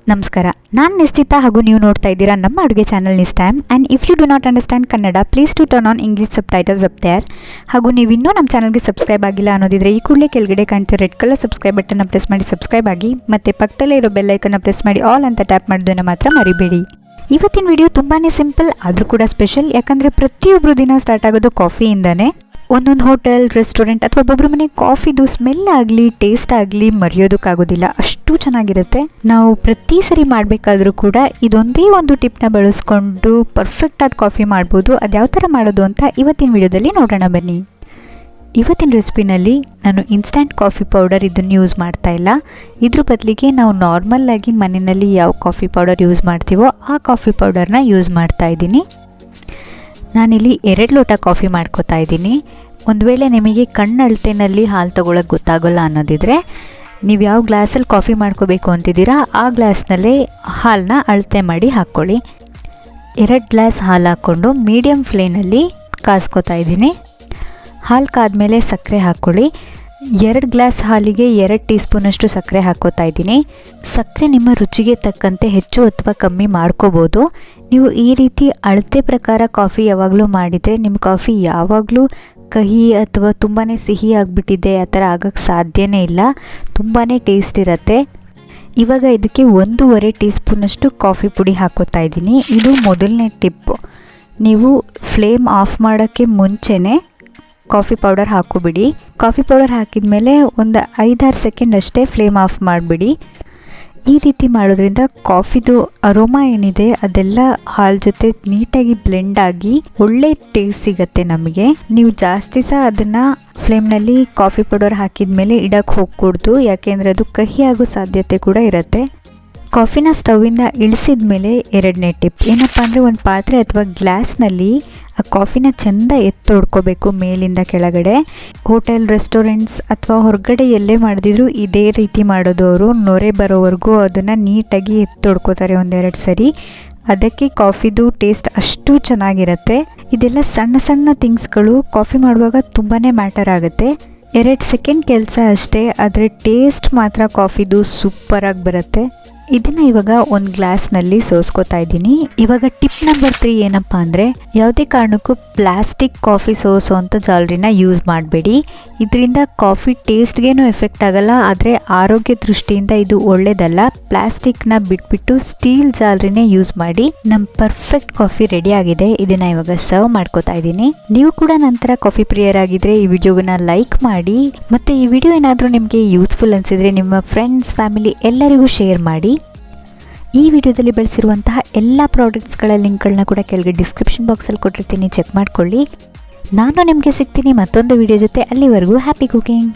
ನಮಸ್ಕಾರ, ನಾನು ನಿಶ್ಚಿತ ಹಾಗೂ ನೀವು ನೋಡ್ತಾ ಇದ್ದೀರಾ ನಮ್ಮ ಅಡುಗೆ ಚಾನಲ್ ನಿಸ್ time. And if you do not understand Kannada, please to turn on English subtitles up there. ಹಾಗೂ ನೀವು ಇನ್ನೂ ನಮ್ಮ ಚಾನಲ್ಗೆ ಸಬ್ಸ್ಕ್ರೈಬ್ ಆಗಿಲ್ಲ ಅನ್ನೋದಿದ್ರೆ ಈ ಕೂಡಲೇ ಕೆಳಗಡೆ ಕಾಣ್ತಿರೋ ರೆಡ್ ಕಲರ್ ಸಬ್ಸ್ಕ್ರೈಬ್ ಬಟನ್ನ ಪ್ರೆಸ್ ಮಾಡಿ ಸಬ್ಸ್ಕ್ರೈಬ್ ಆಗಿ, ಮತ್ತು ಪಕ್ಕದಲ್ಲೇ ಇರೋ ಬೆಲ್ ಐಕನ್ನ ಪ್ರೆಸ್ ಮಾಡಿ ಆಲ್ ಅಂತ ಟ್ಯಾಪ್ ಮಾಡೋದನ್ನು ಮಾತ್ರ ಮರಿಬೇಡಿ. ಇವತ್ತಿನ ವಿಡಿಯೋ ತುಂಬಾ ಸಿಂಪಲ್ ಆದರೂ ಕೂಡ ಸ್ಪೆಷಲ್, ಯಾಕಂದರೆ ಪ್ರತಿಯೊಬ್ಬರು ದಿನ ಸ್ಟಾರ್ಟ್ ಆಗೋದು ಕಾಫಿಯಿಂದನೇ. ಒಂದೊಂದು ಹೋಟೆಲ್, ರೆಸ್ಟೋರೆಂಟ್ ಅಥವಾ ಒಬ್ಬೊಬ್ಬರ ಮನೆ ಕಾಫಿದು ಸ್ಮೆಲ್ ಆಗಲಿ ಟೇಸ್ಟ್ ಆಗಲಿ ಮರೆಯೋದಕ್ಕಾಗೋದಿಲ್ಲ, ಅಷ್ಟು ಚೆನ್ನಾಗಿರುತ್ತೆ. ನಾವು ಪ್ರತಿ ಸರಿ ಮಾಡಬೇಕಾದ್ರೂ ಕೂಡ ಇದೊಂದೇ ಒಂದು ಟಿಪ್ನ ಬಳಸ್ಕೊಂಡು ಪರ್ಫೆಕ್ಟಾದ ಕಾಫಿ ಮಾಡ್ಬೋದು. ಅದು ಯಾವ ಥರ ಮಾಡೋದು ಅಂತ ಇವತ್ತಿನ ವಿಡಿಯೋದಲ್ಲಿ ನೋಡೋಣ ಬನ್ನಿ. ಇವತ್ತಿನ ರೆಸಿಪಿನಲ್ಲಿ ನಾನು ಇನ್ಸ್ಟಂಟ್ ಕಾಫಿ ಪೌಡರ್ ಇದನ್ನು ಯೂಸ್ ಮಾಡ್ತಾ ಇಲ್ಲ. ಇದ್ರ ಬದಲಿಗೆ ನಾವು ನಾರ್ಮಲ್ಲಾಗಿ ಮನೆಯಲ್ಲಿ ಯಾವ ಕಾಫಿ ಪೌಡರ್ ಯೂಸ್ ಮಾಡ್ತೀವೋ ಆ ಕಾಫಿ ಪೌಡರ್ನ ಯೂಸ್ ಮಾಡ್ತಾ ಇದ್ದೀನಿ. ನಾನಿಲ್ಲಿ 2 ಲೋಟ ಕಾಫಿ ಮಾಡ್ಕೋತಾ ಇದ್ದೀನಿ. ಒಂದು ವೇಳೆ ನಿಮಗೆ ಕಣ್ಣಳತೆನಲ್ಲಿ ಹಾಲು ತೊಗೊಳಕ್ಕೆ ಗೊತ್ತಾಗೋಲ್ಲ ಅನ್ನೋದಿದ್ರೆ, ನೀವು ಯಾವ ಗ್ಲಾಸಲ್ಲಿ ಕಾಫಿ ಮಾಡ್ಕೋಬೇಕು ಅಂತಿದ್ದೀರಾ ಆ ಗ್ಲಾಸ್ನಲ್ಲೇ ಹಾಲನ್ನ ಅಳತೆ ಮಾಡಿ ಹಾಕ್ಕೊಳ್ಳಿ. 2 ಗ್ಲಾಸ್ ಹಾಲು ಹಾಕ್ಕೊಂಡು ಮೀಡಿಯಮ್ ಫ್ಲೇಮಲ್ಲಿ ಕಾಸ್ಕೋತಾ ಇದ್ದೀನಿ. ಹಾಲು ಕಾದ್ಮೇಲೆ ಸಕ್ಕರೆ ಹಾಕ್ಕೊಳ್ಳಿ. 2 ಗ್ಲಾಸ್ ಹಾಲಿಗೆ 2 ಟೀ ಸ್ಪೂನಷ್ಟು ಸಕ್ಕರೆ ಹಾಕ್ಕೋತಾ ಇದ್ದೀನಿ. ಸಕ್ಕರೆ ನಿಮ್ಮ ರುಚಿಗೆ ತಕ್ಕಂತೆ ಹೆಚ್ಚು ಅಥವಾ ಕಮ್ಮಿ ಮಾಡ್ಕೋಬೋದು. ನೀವು ಈ ರೀತಿ ಅಳತೆ ಪ್ರಕಾರ ಕಾಫಿ ಯಾವಾಗಲೂ ಮಾಡಿದರೆ ನಿಮ್ಮ ಕಾಫಿ ಯಾವಾಗಲೂ ಕಹಿ ಅಥವಾ ತುಂಬಾ ಸಿಹಿ ಆಗಿಬಿಟ್ಟಿದೆ ಆ ಥರ ಆಗೋಕ್ಕೆ ಸಾಧ್ಯನೇ ಇಲ್ಲ. ತುಂಬಾ ಟೇಸ್ಟ್ ಇರುತ್ತೆ. ಇವಾಗ ಇದಕ್ಕೆ 1.5 ಟೀ ಸ್ಪೂನಷ್ಟು ಕಾಫಿ ಪುಡಿ ಹಾಕ್ಕೋತಾ ಇದ್ದೀನಿ. ಇದು ಮೊದಲನೇ ಟಿಪ್ಪು. ನೀವು ಫ್ಲೇಮ್ ಆಫ್ ಮಾಡೋಕ್ಕೆ ಮುಂಚೆನೇ ಕಾಫಿ ಪೌಡರ್ ಹಾಕ್ಕೊಬಿಡಿ. ಕಾಫಿ ಪೌಡರ್ ಹಾಕಿದ ಮೇಲೆ ಒಂದು 5-6 ಸೆಕೆಂಡ್ ಅಷ್ಟೇ ಫ್ಲೇಮ್ ಆಫ್ ಮಾಡಿಬಿಡಿ. ಈ ರೀತಿ ಮಾಡೋದ್ರಿಂದ ಕಾಫಿದು ಅರೋಮಾ ಏನಿದೆ ಅದೆಲ್ಲ ಹಾಲು ಜೊತೆ ನೀಟಾಗಿ ಬ್ಲೆಂಡ್ ಆಗಿ ಒಳ್ಳೆ ಟೇಸ್ಟ್ ಸಿಗುತ್ತೆ ನಮಗೆ. ನೀವು ಜಾಸ್ತಿ ಸಹ ಅದನ್ನು ಫ್ಲೇಮ್ನಲ್ಲಿ ಕಾಫಿ ಪೌಡರ್ ಹಾಕಿದ ಮೇಲೆ ಇಡಕ್ಕೆ ಹೋಗ್ಕೊಡ್ದು, ಯಾಕೆಂದರೆ ಅದು ಕಹಿ ಆಗೋ ಸಾಧ್ಯತೆ ಕೂಡ ಇರುತ್ತೆ. ಕಾಫಿನ ಸ್ಟವ್ವಿಂದ ಇಳಿಸಿದ ಮೇಲೆ 2ನೇ ಟಿಪ್ ಏನಪ್ಪ ಅಂದರೆ, ಒಂದು ಪಾತ್ರೆ ಅಥವಾ ಗ್ಲಾಸ್ನಲ್ಲಿ ಆ ಕಾಫಿನ ಚೆಂದ ಎತ್ತೊಡ್ಕೋಬೇಕು ಮೇಲಿಂದ ಕೆಳಗಡೆ. ಹೋಟೆಲ್, ರೆಸ್ಟೋರೆಂಟ್ಸ್ ಅಥವಾ ಹೊರಗಡೆ ಎಲ್ಲೇ ಮಾಡಿದ್ರು ಇದೇ ರೀತಿ ಮಾಡೋದು. ಅವರು ನೊರೆ ಬರೋವರೆಗೂ ಅದನ್ನು ನೀಟಾಗಿ ಎತ್ತೊಡ್ಕೋತಾರೆ 1-2 ಸರಿ. ಅದಕ್ಕೆ ಕಾಫಿದು ಟೇಸ್ಟ್ ಅಷ್ಟು ಚೆನ್ನಾಗಿರುತ್ತೆ. ಇದೆಲ್ಲ ಸಣ್ಣ ಸಣ್ಣ ಥಿಂಗ್ಸ್ಗಳು ಕಾಫಿ ಮಾಡುವಾಗ ತುಂಬಾ ಮ್ಯಾಟರ್ ಆಗುತ್ತೆ. 2 ಸೆಕೆಂಡ್ ಕೆಲಸ ಅಷ್ಟೇ, ಆದರೆ ಟೇಸ್ಟ್ ಮಾತ್ರ ಕಾಫಿದು ಸೂಪರಾಗಿ ಬರುತ್ತೆ. ಇದನ್ನು ಇವಾಗ ಒಂದು ಗ್ಲಾಸ್ನಲ್ಲಿ ಸೋಸ್ಕೋತಾ ಇದ್ದೀನಿ. ಇವಾಗ ಟಿಪ್ ನಂಬರ್ 3 ಏನಪ್ಪ ಅಂದರೆ, ಯಾವುದೇ ಕಾರಣಕ್ಕೂ ಪ್ಲಾಸ್ಟಿಕ್ ಕಾಫಿ ಸೋಸೋ ಅಂಥ ಜಾಲರಿನ ಯೂಸ್ ಮಾಡಬೇಡಿ. ಇದರಿಂದ ಕಾಫಿ ಟೇಸ್ಟ್ಗೇನು ಎಫೆಕ್ಟ್ ಆಗಲ್ಲ, ಆದರೆ ಆರೋಗ್ಯ ದೃಷ್ಟಿಯಿಂದ ಇದು ಒಳ್ಳೆಯದಲ್ಲ. ಪ್ಲಾಸ್ಟಿಕ್ನ ಬಿಟ್ಬಿಟ್ಟು ಸ್ಟೀಲ್ ಜಾಲರಿನೇ ಯೂಸ್ ಮಾಡಿ. ನಮ್ಮ ಪರ್ಫೆಕ್ಟ್ ಕಾಫಿ ರೆಡಿ ಆಗಿದೆ. ಇದನ್ನು ಇವಾಗ ಸರ್ವ್ ಮಾಡ್ಕೋತಾ ಇದ್ದೀನಿ. ನೀವು ಕೂಡ ನಂತರ ಕಾಫಿ ಪ್ರಿಯರಾಗಿದ್ದರೆ ಈ ವಿಡಿಯೋನ ಲೈಕ್ ಮಾಡಿ, ಮತ್ತು ಈ ವಿಡಿಯೋ ಏನಾದರೂ ನಿಮಗೆ ಯೂಸ್ಫುಲ್ ಅನಿಸಿದರೆ ನಿಮ್ಮ ಫ್ರೆಂಡ್ಸ್, ಫ್ಯಾಮಿಲಿ ಎಲ್ಲರಿಗೂ ಶೇರ್ ಮಾಡಿ. ಈ ವಿಡಿಯೋದಲ್ಲಿ ಬಳಸಿರುವಂತಹ ಎಲ್ಲ ಪ್ರಾಡಕ್ಟ್ಸ್ಗಳ ಲಿಂಕ್ಗಳನ್ನ ಕೂಡ ಕೆಳಗೆ ಡಿಸ್ಕ್ರಿಪ್ಷನ್ ಬಾಕ್ಸಲ್ಲಿ ಕೊಟ್ಟಿರ್ತೀನಿ, ಚೆಕ್ ಮಾಡ್ಕೊಳ್ಳಿ. ನಾನು ನಿಮಗೆ ಸಿಗ್ತೀನಿ ಮತ್ತೊಂದು ವಿಡಿಯೋ ಜೊತೆ. ಅಲ್ಲಿವರೆಗೂ ಹ್ಯಾಪಿ ಕುಕಿಂಗ್.